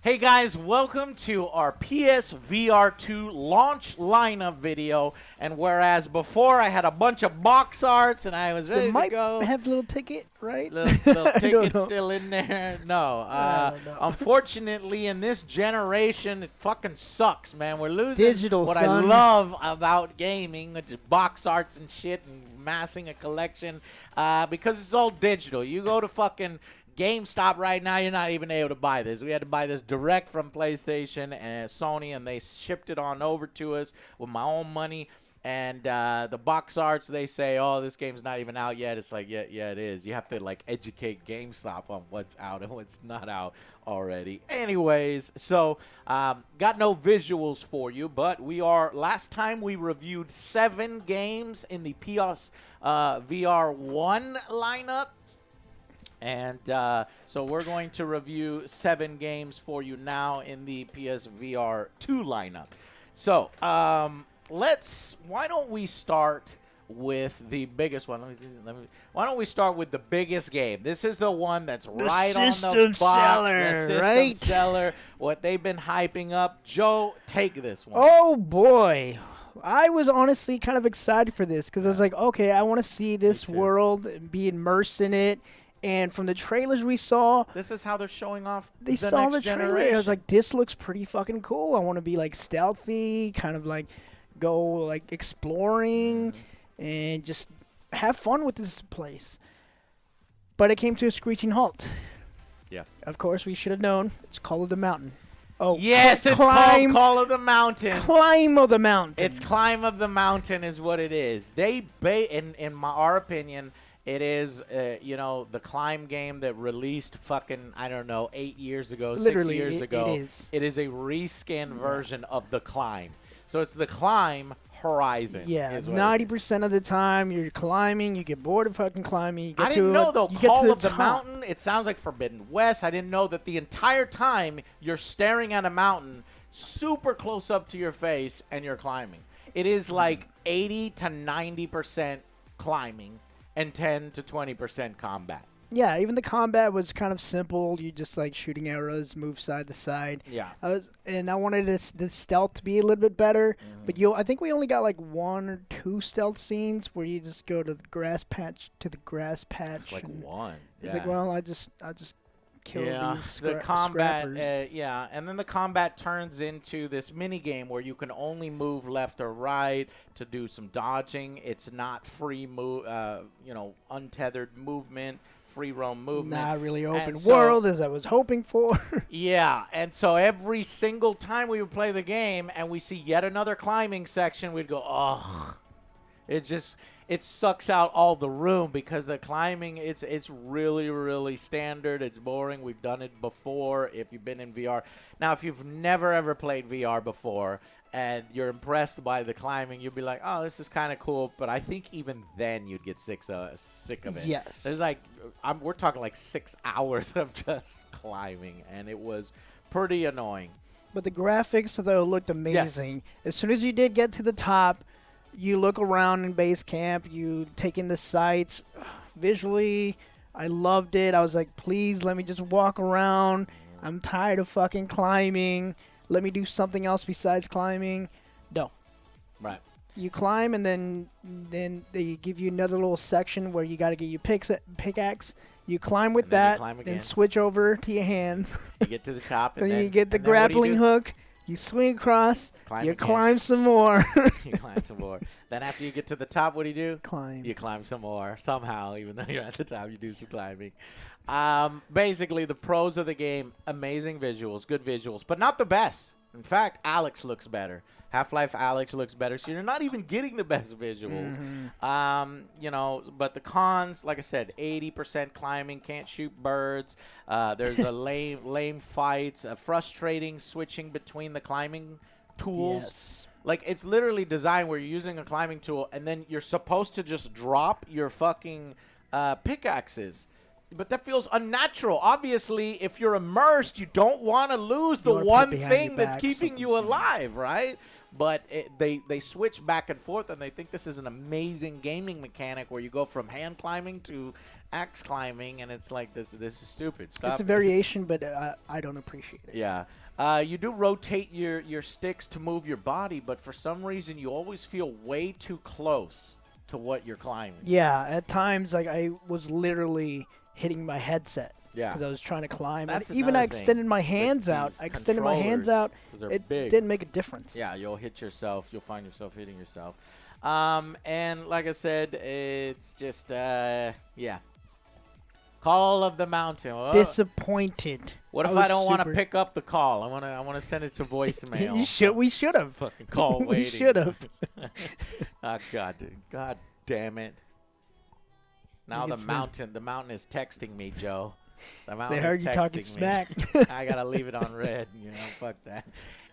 Hey guys, welcome to our PSVR 2 launch lineup video. And whereas before I had a bunch of box arts and I was ready to go. Have a little ticket, right? Little ticket still in there. No. Unfortunately, in this generation, it fucking sucks, man. We're losing Digital, what son. I love about gaming, which is box arts and shit and amassing a collection, because it's all digital. You go to fucking GameStop right now, you're not even able to buy this. We had to buy this direct from PlayStation and Sony, and they shipped it on over to us with my own money. And the box arts, they say, oh, this game's not even out yet. It's like, yeah, it is. You have to, like, educate GameStop on what's out and what's not out already. Anyways, so got no visuals for you, but last time we reviewed 7 games in the PS VR 1 lineup. And so we're going to review 7 games for you now in the PSVR 2 lineup. So why don't we start with the biggest one? Why don't we start with the biggest game? This is the one that's right on the box. The system seller, what they've been hyping up. Joe, take this one. Oh, boy. I was honestly kind of excited for this because I was like, okay, I want to see this world and be immersed in it. And from the trailers we saw, this is how they're showing off the next trailer. I was like, this looks pretty fucking cool. I want to be like stealthy, kind of like go like exploring and just have fun with this place. But it came to a screeching halt. Yeah. Of course, we should have known. It's Call of the Mountain. Oh, yes, it's called Call of the Mountain. Climb of the Mountain. It's Climb of the Mountain is what it is. In our opinion, it is, the Climb game that released fucking, 8 years ago, Literally, 6 years ago. It is. It is a reskin version of the Climb. So it's the Climb Horizon. Yeah, 90% of the time you're climbing, you get bored of fucking climbing. I didn't know, though, Call of the Mountain, it sounds like Forbidden West. I didn't know that the entire time you're staring at a mountain super close up to your face and you're climbing. It is like 80 to 90% climbing and 10 to 20% combat. Yeah, even the combat was kind of simple. You just like shooting arrows, move side to side. Yeah. And I wanted the stealth to be a little bit better. But I think we only got like 1 or 2 stealth scenes where you just go to the grass patch It's like one. It's like, well, I just kill these the combat. scrappers. And then the combat turns into this mini game where you can only move left or right to do some dodging. It's not free untethered movement. Free roam movement. Not really open world as I was hoping for. Yeah, and so every single time we would play the game and we see yet another climbing section, we'd go, oh, it sucks out all the room because the climbing, it's really, really standard. It's boring. We've done it before if you've been in VR. Now, if you've never, ever played VR before and you're impressed by the climbing, you'll be like, oh, this is kind of cool. But I think even then you'd get sick of it. Yes. There's we're talking like 6 hours of just climbing, and it was pretty annoying. But the graphics, though, looked amazing. Yes. As soon as you did get to the top, you look around in base camp, you take in the sights. Visually, I loved it. I was like, please let me just walk around. I'm tired of fucking climbing. Let me do something else besides climbing. No. Right. You climb, and then they give you another little section where you got to get your pickaxe. You climb with that, then switch over to your hands. You get to the top, and then you get the grappling hook. You swing across. You climb some more. You climb some more. Then after you get to the top, what do you do? Climb. You climb some more. Somehow, even though you're at the top, you do some climbing. Basically, the pros of the game, amazing visuals, good visuals, but not the best. In fact, Alex looks better. Half-Life Alex looks better, so you're not even getting the best visuals. But the cons, like I said, 80% climbing, can't shoot birds. There's a lame fights, frustrating switching between the climbing tools. Yes. Like, it's literally designed where you're using a climbing tool, and then you're supposed to just drop your fucking pickaxes. But that feels unnatural. Obviously, if you're immersed, you don't want to lose the one thing that's keeping you alive, right? but they switch back and forth, and they think this is an amazing gaming mechanic where you go from hand climbing to axe climbing, and it's like this is stupid. Stop. It's a variation, but I don't appreciate it. Yeah. You do rotate your sticks to move your body, but for some reason you always feel way too close to what you're climbing. Yeah, at times like I was literally hitting my headset. Yeah. Because I was trying to climb. That's And even I another extended thing my with hands out. these I extended my hands out. controllers, 'cause they're It big. didn't make a difference. Yeah, you'll hit yourself. You'll find yourself hitting yourself. And like I said, it's just, yeah. Call of the Mountain. Oh, Disappointed. what if I don't want to pick up the call? I want to send it to voicemail. We should have. Fucking call We waiting. should have. Oh, God damn it. Now It's the mountain is texting me, Joe. The mountain They heard is you talking texting me. smack. I gotta leave it on red, fuck that.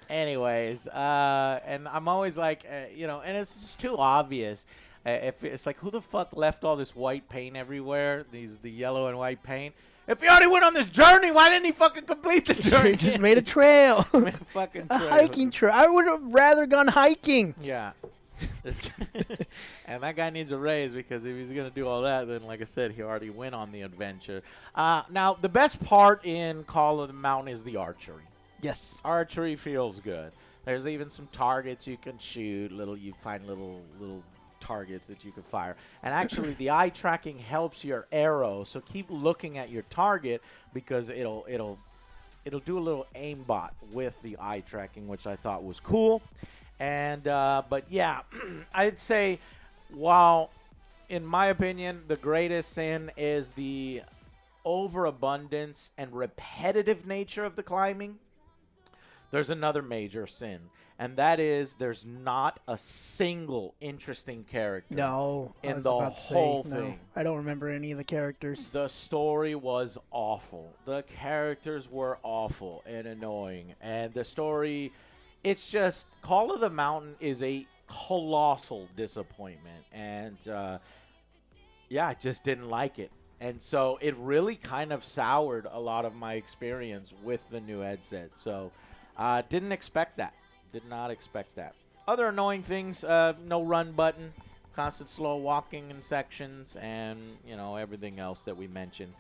Anyways, and I'm always like, and it's just too obvious. If it's like, who the fuck left all this white paint everywhere? The yellow and white paint. If he already went on this journey, why didn't he fucking complete the journey? He just made a trail. Made a fucking A trail. hiking trail. I would have rather gone hiking. Yeah. And that guy needs a raise, because if he's going to do all that, then like I said, he already went on the adventure. Now, the best part in Call of the Mountain is the archery. Yes. Archery feels good. There's even some targets you can shoot. You find little targets that you can fire. And actually, the eye tracking helps your arrow. So keep looking at your target, because it'll do a little aimbot with the eye tracking, which I thought was cool. And but yeah, I'd say, while in my opinion the greatest sin is the overabundance and repetitive nature of the climbing, there's another major sin, and that is there's not a single interesting character. No. in I was the about to say, whole no. thing. I don't remember any of the characters. The story was awful. The characters were awful and annoying, and the story. It's just, Call of the Mountain is a colossal disappointment, and yeah, I just didn't like it. And so it really kind of soured a lot of my experience with the new headset. So didn't expect that. Did not expect that. Other annoying things, no run button, constant slow walking in sections, and, everything else that we mentioned.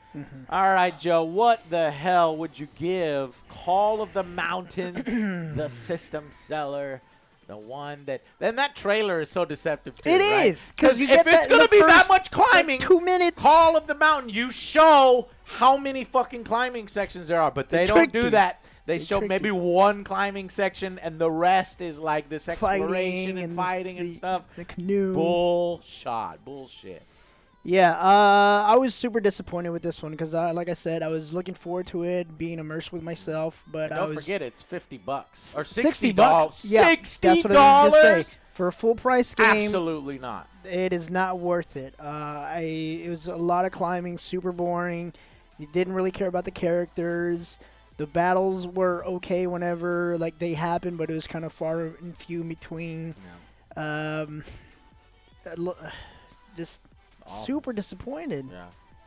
All right, Joe, what the hell would you give Call of the Mountain, the system seller, the one that... Then that trailer is so deceptive, too, It right? is, because you if get it's that in going to the be that first, much climbing, 2 minutes. Call of the Mountain, you show how many fucking climbing sections there are, but they don't do that. They show maybe one climbing section, and the rest is like this exploration and fighting and stuff. The canoe. Bullshit. Yeah, I was super disappointed with this one because, like I said, I was looking forward to it, being immersed with myself. But Don't forget, it's $50 or $60. $60. Yeah, $60. that's what I was gonna say. For a full price game, Absolutely not. it is not worth it. It was a lot of climbing, super boring. You didn't really care about the characters. The battles were okay whenever they happened, but it was kind of far and few in between. Yeah. Just Awful. super disappointed. Yeah.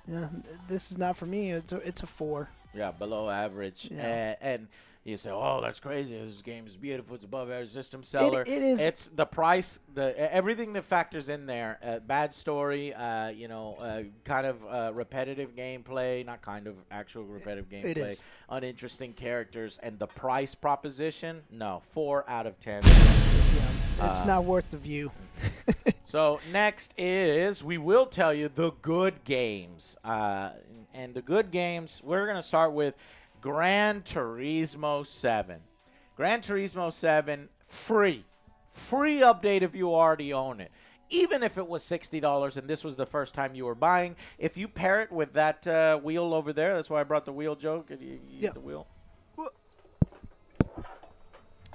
Yeah, this is not for me. It's a 4. Yeah, below average. Yeah. And you say, oh, that's crazy. This game is beautiful. It's above average system seller. It is. It's the price, everything that factors in there. Bad story, kind of repetitive gameplay, not kind of, actual repetitive gameplay. It is. Uninteresting characters. And the price proposition, no, 4 out of 10. Yeah, it's not worth the view. So next is, we will tell you the good games. And the good games, we're going to start with Gran Turismo 7. Gran Turismo 7, free. Free update if you already own it. Even if it was $60 and this was the first time you were buying, if you pair it with that wheel over there, that's why I brought the wheel, Joe. Could you use the wheel?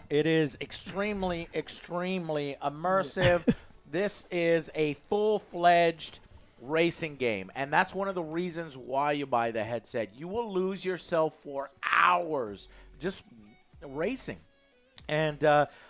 It is extremely, extremely immersive. This is a full-fledged racing game, and that's one of the reasons why you buy the headset. You will lose yourself for hours just racing. And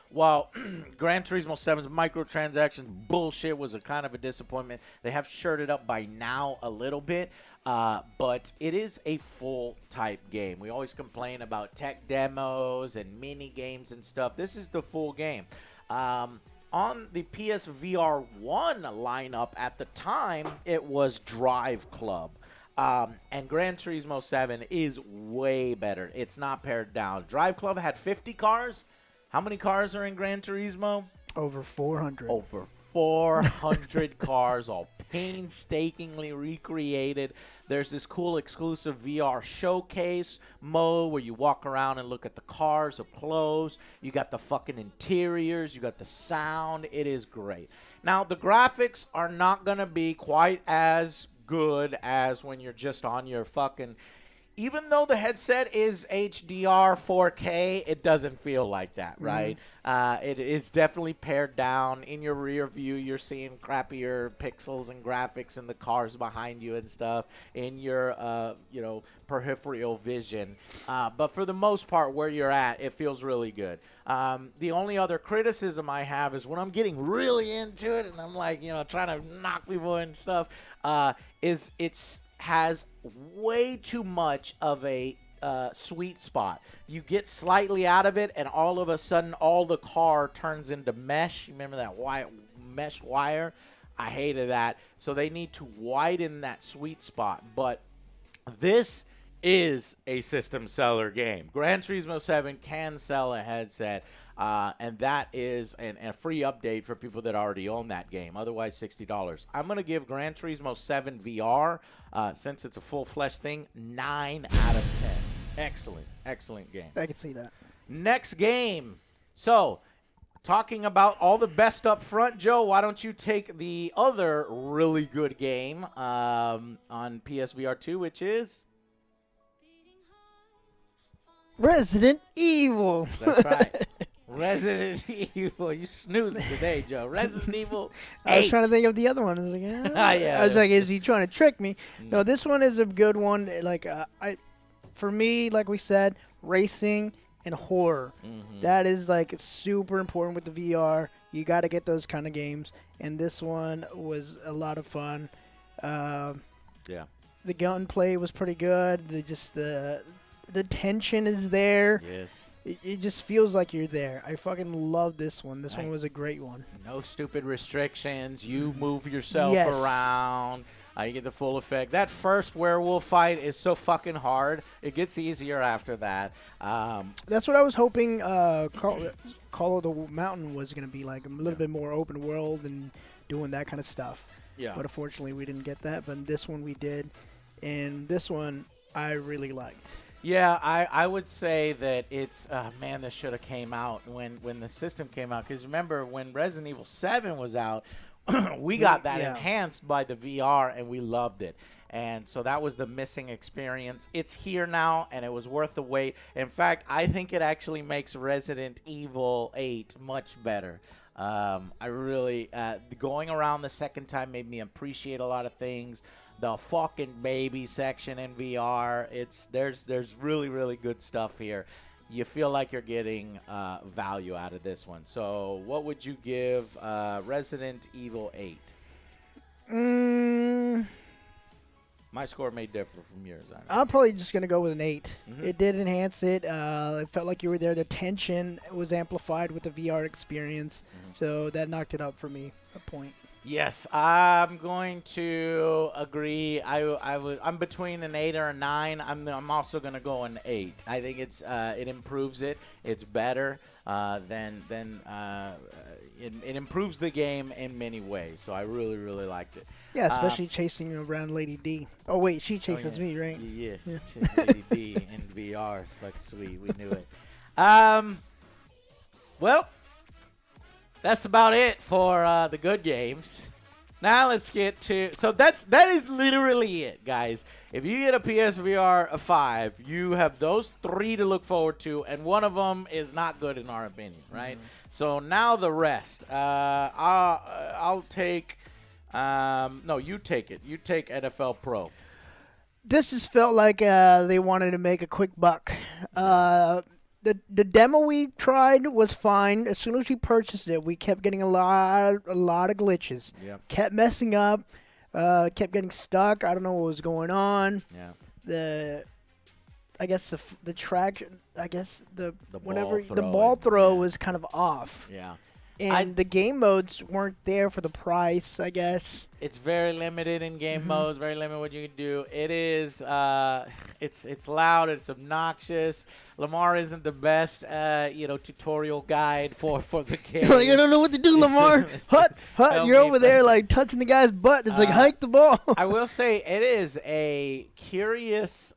while Gran Turismo 7's microtransactions bullshit was a kind of a disappointment, they have shirted up by now a little bit, but it is a full-type game. We always complain about tech demos and mini games and stuff. This is the full game. On the PSVR 1 lineup at the time, it was Drive Club. And Gran Turismo 7 is way better. It's not pared down. Drive Club had 50 cars. How many cars are in Gran Turismo? Over 400. Over 400 cars, all painstakingly recreated. There's this cool exclusive VR showcase mode where you walk around and look at the cars up close. You got the fucking interiors. You got the sound. It is great. Now, the graphics are not going to be quite as good as when you're just on your fucking... Even though the headset is HDR 4K, it doesn't feel like that, right? It is definitely pared down. In your rear view, you're seeing crappier pixels and graphics in the cars behind you and stuff in your, peripheral vision. But for the most part, where you're at, it feels really good. The only other criticism I have is when I'm getting really into it and I'm like, trying to knock people and stuff, is it's has way too much of a sweet spot. You get slightly out of it, and all of a sudden, all the car turns into mesh. You remember that mesh wire? I hated that. So they need to widen that sweet spot. But this is a system seller game. Gran Turismo 7 can sell a headset, and that is a free update for people that already own that game. Otherwise, $60. I'm going to give Gran Turismo 7 VR, since it's a full-fledged thing, 9 out of 10. Excellent game. I can see that. Next game. So, talking about all the best up front, Joe, why don't you take the other really good game on PSVR 2, which is... Resident Evil. That's right. Resident Evil. You snoozing today, Joe. Resident Evil 8. I was trying to think of the other one. I was like, yeah. I was like, is he trying to trick me? No, this one is a good one. Like, for me, like we said, racing and horror. That is like super important with the VR. You got to get those kind of games. And this one was a lot of fun. Yeah. The gunplay was pretty good. The tension is there. Yes. It just feels like you're there. I fucking love this one. This one was a great one. No stupid restrictions. You move yourself around. You get the full effect. That first werewolf fight is so fucking hard. It gets easier after that. That's what I was hoping Call of the Mountain was going to be like. A little bit more open world and doing that kind of stuff. Yeah. But unfortunately, we didn't get that. But this one we did. And this one I really liked. Yeah, I would say that it's man, this should have came out when the system came out, because remember when Resident Evil 7 was out, we got that enhanced by the VR and we loved it, and so that was the missing experience. It's here now and it was worth the wait. In fact, I think it actually makes Resident Evil 8 much better. I really going around the second time made me appreciate a lot of things. The fucking baby section in VR, there's really good stuff here. You feel like you're getting value out of this one. So what would you give Resident Evil 8? My score may differ from yours. I'm probably just going to go with an 8. It did enhance it. It felt like you were there. The tension was amplified with the VR experience. So that knocked it up for me, a point. Yes, I'm going to agree. I'm between an 8 or a 9. I'm also going to go an 8. I think it improves it. It's better it improves the game in many ways. So I really liked it. Yeah, especially chasing around Lady D. Oh wait, she chases me, right? Yes, Lady D in VR. It's like sweet. We knew it. Well. That's about it for the good games. Now let's get to... So that is literally it, guys. If you get a PSVR 5, you have those 3 to look forward to, and one of them is not good in our opinion, right? So now the rest. I'll take... no, you take it. You take NFL Pro. This just felt like they wanted to make a quick buck. The demo we tried was fine. As soon as we purchased it, we kept getting a lot of glitches. Yep. Kept messing up. Kept getting stuck. I don't know what was going on. Yeah. I guess the traction. I guess the ball ball throw yeah. was kind of off. Yeah. And the game modes weren't there for the price, I guess. It's very limited in game modes, very limited what you can do. It is, it's loud, it's obnoxious. Lamar isn't the best, tutorial guide for the game. Like, I don't know what to do, Lamar. Hut, you're over there like touching the guy's butt. It's like, hike the ball. I will say it is a curious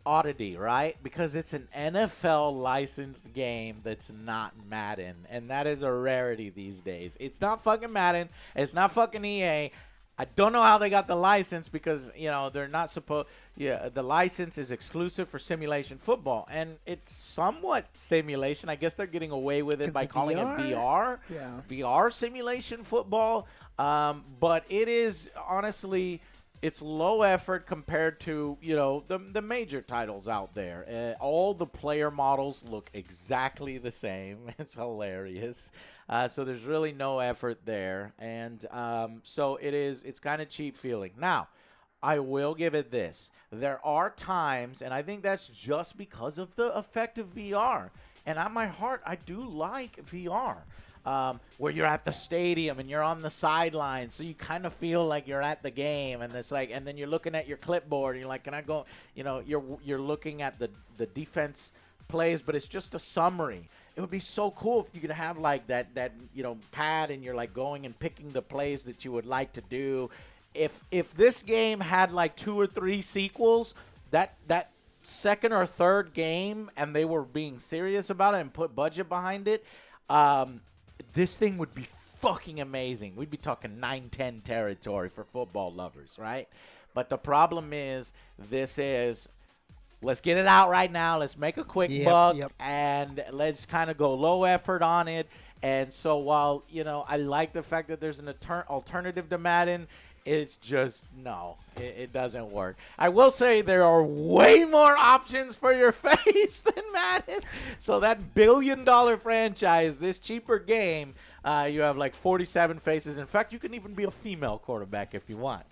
oddity, right? Because it's an NFL licensed game that's not Madden, and that is a rarity these days. It's not fucking Madden. It's not fucking EA. I don't know how they got the license because, they're not supposed. Yeah, the license is exclusive for simulation football, and it's somewhat simulation. I guess they're getting away with it by calling it VR. Yeah. VR simulation football. But it is honestly. It's low effort compared to, the major titles out there. All the player models look exactly the same. It's hilarious. So there's really no effort there. And so it's kind of cheap feeling. Now, I will give it this. There are times, and I think that's just because of the effect of VR. And at my heart, I do like VR. Where you're at the stadium and you're on the sideline, so you kind of feel like you're at the game, and it's like, and then you're looking at your clipboard, and you're like, can I go? You're looking at the defense plays, but it's just a summary. It would be so cool if you could have like that pad, and you're like going and picking the plays that you would like to do. If this game had like 2 or 3 sequels, that second or third game, and they were being serious about it and put budget behind it. This thing would be fucking amazing. We'd be talking 9-10 territory for football lovers, right? But the problem is, let's get it out right now. Let's make a quick buck, and let's kind of go low effort on it. And so while, I like the fact that there's an alternative to Madden, it's just, no, it doesn't work. I will say there are way more options for your face than Madden. So that $1 billion franchise, this cheaper game, you have like 47 faces. In fact, you can even be a female quarterback if you want.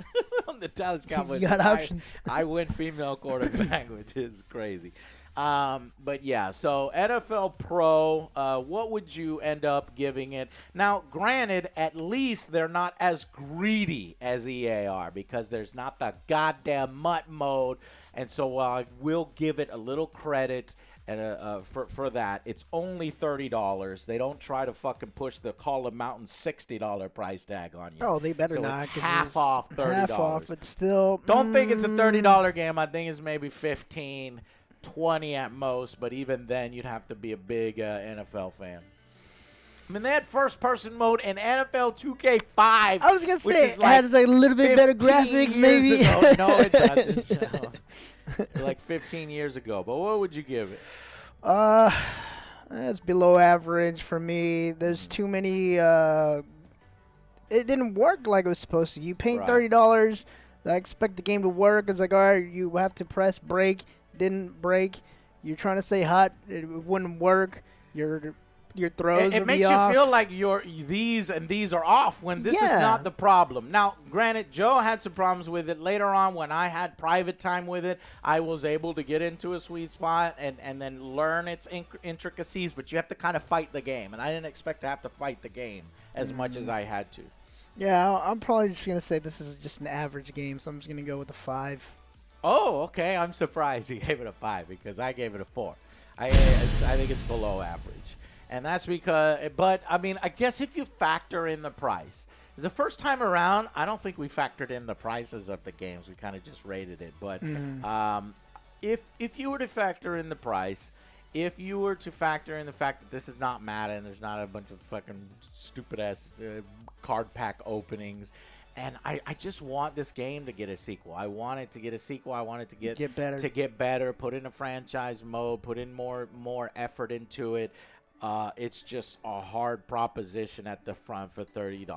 On the Dallas Cowboys, you got options. I went female quarterback, which is crazy. But yeah, so NFL Pro, what would you end up giving it? Now, granted, at least they're not as greedy as EA are, because there's not the goddamn mutt mode. And so I will give it a little credit and for that. It's only $30. They don't try to fucking push the Call of Mountain $60 price tag on you. Oh, they better so not. It's half off $30. Half off. It's still. Don't think it's a $30 game. I think it's maybe 15. 20 at most, but even then you'd have to be a big NFL fan. I mean, they had first-person mode in NFL 2K5. I was going to say, it has a little bit better graphics, maybe. No, it doesn't. Like 15 years ago. But what would you give it? It's below average for me. There's too many. It didn't work like it was supposed to. You paid $30. I expect the game to work. It's like, all right, you have to press break. Didn't break. You're trying to say hot. It wouldn't work. Your throws. It makes you feel like these are off when this is not the problem. Now, granted, Joe had some problems with it later on. When I had private time with it, I was able to get into a sweet spot and then learn its intricacies. But you have to kind of fight the game, and I didn't expect to have to fight the game as much as I had to. Yeah, I'm probably just gonna say this is just an average game, so I'm just gonna go with a 5. Oh, okay. I'm surprised you gave it a 5 because I gave it a 4. I think it's below average. And that's because, but, I mean, I guess if you factor in the price. Because the first time around, I don't think we factored in the prices of the games. We kind of just rated it. But if you were to factor in the price, if you were to factor in the fact that this is not Madden, there's not a bunch of fucking stupid-ass card pack openings, and I just want this game to get a sequel. I want it to get a sequel. I want it to get better. To get better. Put in a franchise mode. Put in more effort into it. It's just a hard proposition at the front for $30.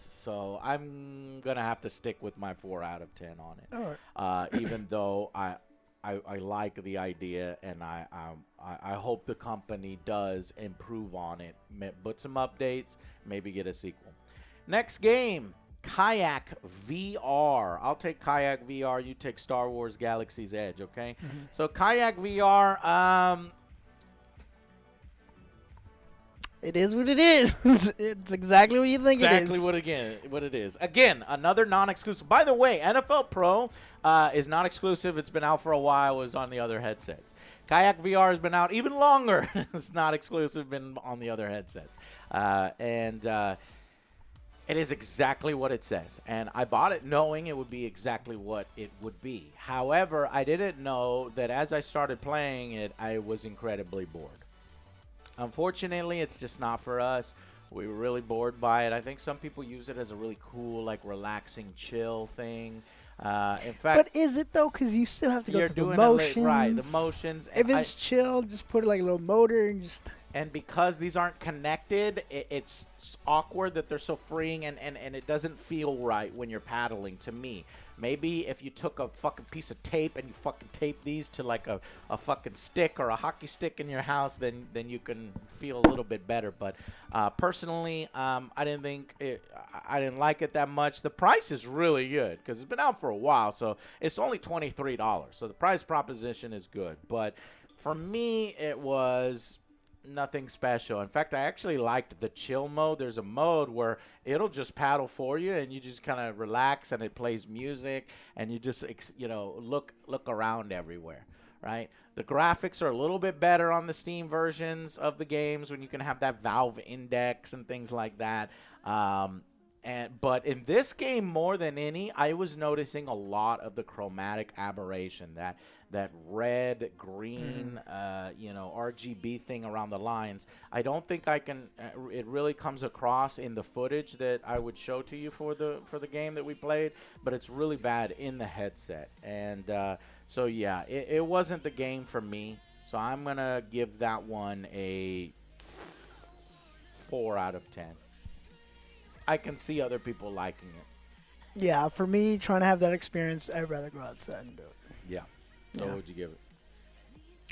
So I'm gonna have to stick with my 4 out of 10 on it. All right. Even though I like the idea, and I hope the company does improve on it. Put some updates. Maybe get a sequel. Next game. Kayak VR. I'll take Kayak VR. You take Star Wars Galaxy's Edge, okay? So Kayak VR, It is what it is. It's exactly what you think it is. Exactly what it is. Again, another non-exclusive. By the way, NFL Pro is not exclusive. It's been out for a while. It was on the other headsets. Kayak VR has been out even longer. It's not exclusive. Been on the other headsets. It is exactly what it says. And I bought it knowing it would be exactly what it would be. However, I didn't know that as I started playing it, I was incredibly bored. Unfortunately, it's just not for us. We were really bored by it. I think some people use it as a really cool, like, relaxing, chill thing. In fact, But is it though? Because you still have to go you're through the doing motions. right, the motions. If it's chill, just put it like a little motor and just. And because these aren't connected, it's awkward that they're so freeing, and it doesn't feel right when you're paddling to me. Maybe if you took a fucking piece of tape and you fucking tape these to like a fucking stick or a hockey stick in your house, then you can feel a little bit better. But personally, I didn't like it that much. The price is really good because it's been out for a while, so it's only $23. So the price proposition is good. But for me, it was nothing special. In fact, I actually liked the chill mode. There's a mode where it'll just paddle for you and you just kind of relax and it plays music and you just look around everywhere, right? The graphics are a little bit better on the Steam versions of the games when you can have that Valve index and things like that. But in this game more than any, I was noticing a lot of the chromatic aberration, that red, green, RGB thing around the lines. I don't think I can. It really comes across in the footage that I would show to you for the game that we played, but it's really bad in the headset. And so yeah, it wasn't the game for me. So I'm gonna give that one a 4 out of 10. I can see other people liking it. Yeah, for me, trying to have that experience, I'd rather go outside and do it. Yeah. So Yeah. what would you give it?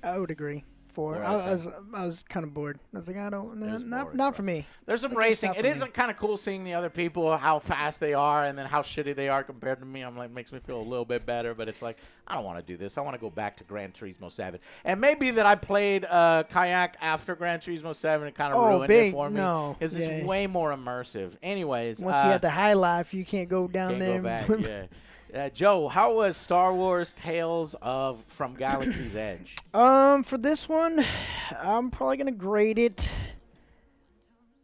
I would agree. 4. 4 out of I was kind of bored. I was like, I don't, It was not boring for me. There's some I think it's racing. not It for is me. kind of cool seeing the other people, how fast they are, and then how shitty they are compared to me. I'm like, makes me feel a little bit better, but it's like, I don't want to do this. I want to go back to Gran Turismo 7. And maybe that I played Kayak after Gran Turismo 7 and kind of ruined it for me. No. Because it's way more immersive. Anyways. Once you had the high life, you can't go down can't there. go back, yeah. Joe, how was Star Wars Tales from Galaxy's Edge? For this one, I'm probably gonna grade it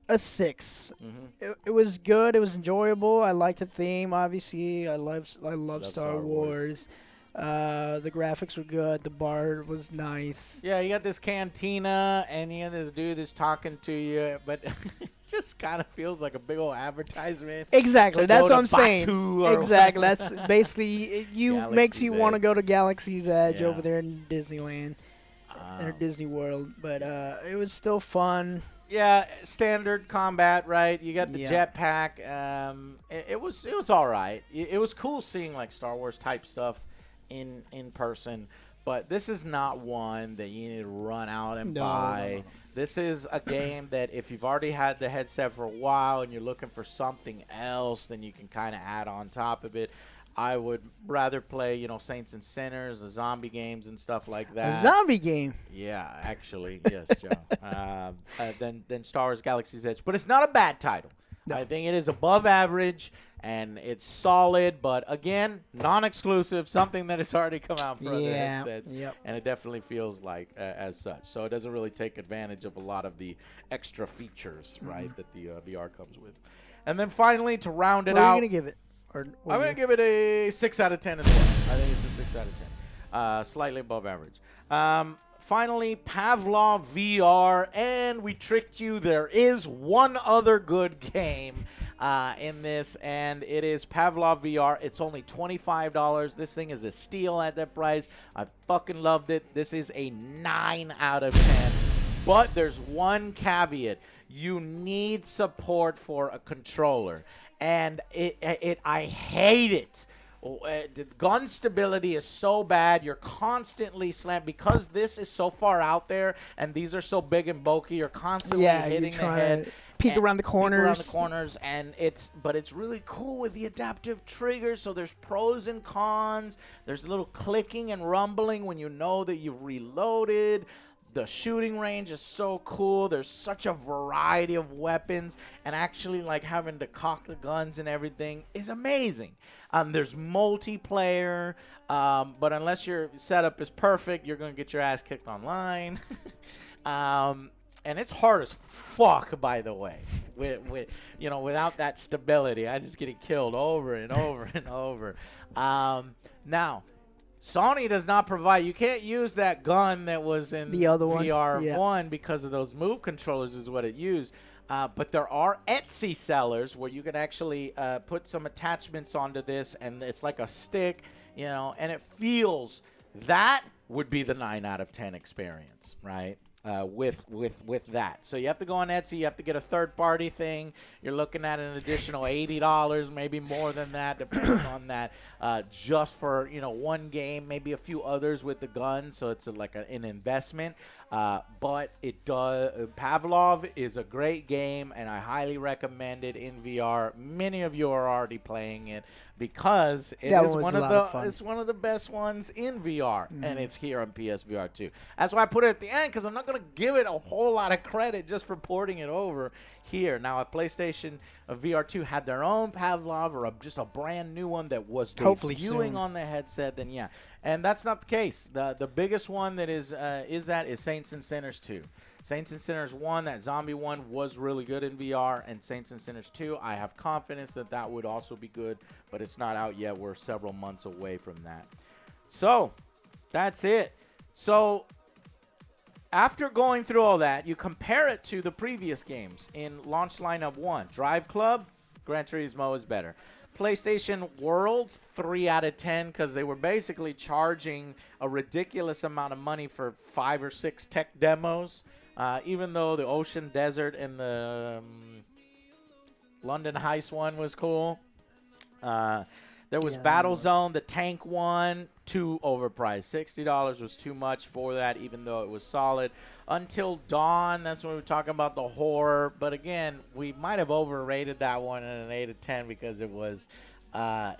a 6. Mm-hmm. It was good. It was enjoyable. I liked the theme. Obviously, I love Star Wars. The graphics were good. The bar was nice. Yeah, you got this cantina, and you got this dude that's talking to you, but it just kind of feels like a big old advertisement. Exactly. to That's go what to I'm saying. Batu or Exactly. That's basically makes you Galaxy's want to Edge. go to Galaxy's Edge Yeah. over there in Disneyland or Disney World. But it was still fun. Yeah, standard combat, right? You got the Yeah. jetpack. It was all right. It was cool seeing like Star Wars type stuff in person, but this is not one that you need to run out and buy. No. This is a game that if you've already had the headset for a while and you're looking for something else, then you can kind of add on top of it. I would rather play, Saints and Sinners, the zombie games and stuff like that. A zombie game. Yeah, actually, yes, Joe. Then Star Wars Galaxy's Edge. But it's not a bad title. No. I think it is above average, and it's solid. But, again, non-exclusive, something that has already come out for other headsets. Yep. And it definitely feels like as such. So it doesn't really take advantage of a lot of the extra features, right, that the VR comes with. And then finally, to round it What are out. you going to give it? I'm going to give it a 6 out of 10 as well. I think it's a 6 out of 10. Slightly above average. Finally, Pavlov VR, and we tricked you. There is one other good game in this, and it is Pavlov VR. It's only $25. This thing is a steal at that price. I fucking loved it. This is a 9 out of 10. But there's one caveat. You need support for a controller. And I hate it. The gun stability is so bad. You're constantly slammed because this is so far out there and these are so big and bulky. You're constantly hitting the head. Peek around the corners. And it's really cool with the adaptive triggers. So there's pros and cons. There's a little clicking and rumbling when you know that you've reloaded. The shooting range is so cool. There's such a variety of weapons, and actually like having to cock the guns and everything is amazing. There's multiplayer, but unless your setup is perfect, you're gonna get your ass kicked online. And it's hard as fuck, by the way. With without that stability, I just getting killed over and over and over. Now, Sony does not provide. You can't use that gun that was in the other one. VR1 because of those move controllers is what it used. But there are Etsy sellers where you can actually put some attachments onto this, and it's like a stick, and it feels that would be the 9 out of 10 experience, right? With that. So you have to go on Etsy. You have to get a third-party thing. You're looking at an additional $80, maybe more than that, depending on that, just for, one game, maybe a few others with the gun. So it's like an investment. But it does. Pavlov is a great game, and I highly recommend it in VR. Many of you are already playing it because it is one of the best ones in VR, and it's here on PSVR 2. That's why I put it at the end, because I'm not going to give it a whole lot of credit just for porting it over here. Now, if PlayStation VR 2 had their own Pavlov or just a brand new one that was debuting on the headset, then yeah. And that's not the case. The biggest one that is Saints and Sinners 2. Saints and Sinners 1, that zombie one, was really good in VR, and Saints and Sinners 2, I have confidence that would also be good, but it's not out yet. We're several months away from that. So, that's it. So, after going through all that, you compare it to the previous games in launch lineup 1. Drive Club, Gran Turismo is better. PlayStation Worlds, 3 out of 10, because they were basically charging a ridiculous amount of money for 5 or 6 tech demos. Even though the Ocean Desert and the London Heist one was cool. There was Battlezone, the tank one, too overpriced. $60 was too much for that, even though it was solid. Until Dawn, that's when we were talking about the horror. But again, we might have overrated that one in an 8 of 10 because it was, our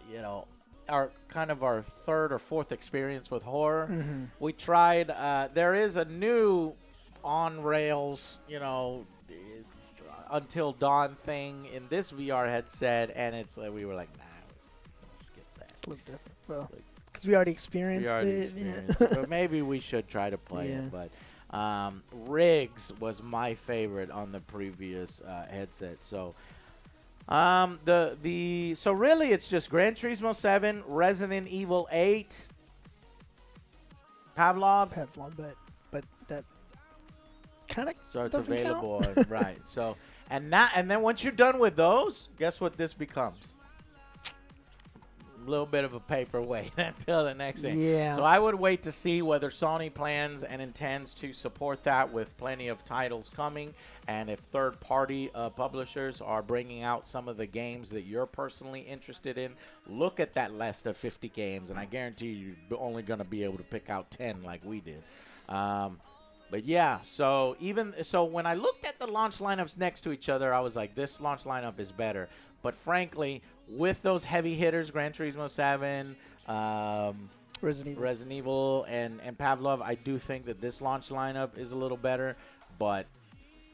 third or fourth experience with horror. Mm-hmm. We tried. There is a new on rails, Until Dawn thing in this VR headset, and it's like we were like, nah, let's skip that. It's a little different. Well, because we already experienced it. But maybe we should try to play it. But Riggs was my favorite on the previous headset. So so really it's just Gran Turismo 7, Resident Evil 8, Pavlov, but that kind of so it's available, right? So and then once you're done with those, guess what this becomes? A little bit of a paperweight until the next thing. Yeah. So I would wait to see whether Sony plans and intends to support that with plenty of titles coming, and if third-party publishers are bringing out some of the games that you're personally interested in. Look at that list of 50 games, and I guarantee you're only going to be able to pick out 10 like we did. But yeah, so when I looked at the launch lineups next to each other, I was like, this launch lineup is better. But frankly, with those heavy hitters, Gran Turismo 7, Resident Evil, and Pavlov, I do think that this launch lineup is a little better. But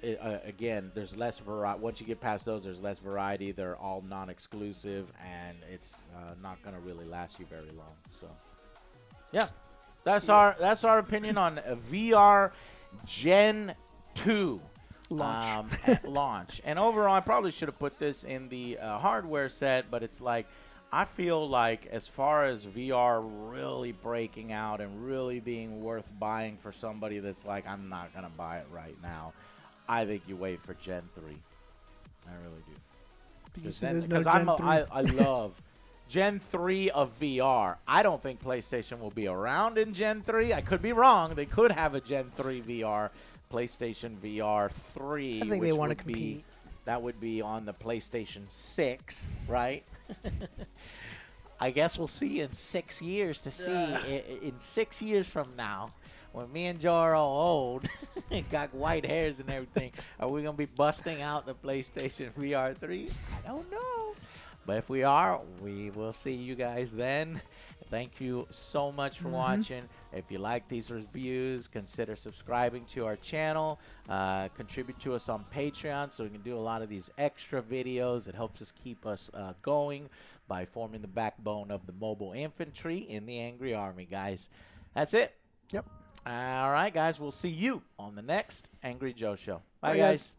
again, there's less variety. Once you get past those, there's less variety. They're all non-exclusive, and it's not going to really last you very long. So, yeah. That's our opinion on VR Gen 2 launch. At launch. And overall, I probably should have put this in the hardware set, but it's like I feel like as far as VR really breaking out and really being worth buying for somebody that's like, I'm not going to buy it right now, I think you wait for Gen 3. I really do. Because I love Gen 3 of VR. I don't think PlayStation will be around in Gen 3. I could be wrong. They could have a Gen 3 VR, PlayStation VR 3. I think they want to compete. That would be on the PlayStation 6, right? I guess we'll see in 6 years to see. In 6 years from now, when me and Joe are all old and got white hairs and everything, are we going to be busting out the PlayStation VR 3? I don't know. But if we are, we will see you guys then. Thank you so much for watching. If you like these reviews, consider subscribing to our channel. Contribute to us on Patreon so we can do a lot of these extra videos. It helps us keep us going by forming the backbone of the mobile infantry in the Angry Army, guys. That's it. Yep. All right, guys. We'll see you on the next Angry Joe Show. Bye, Bye, guys. guys.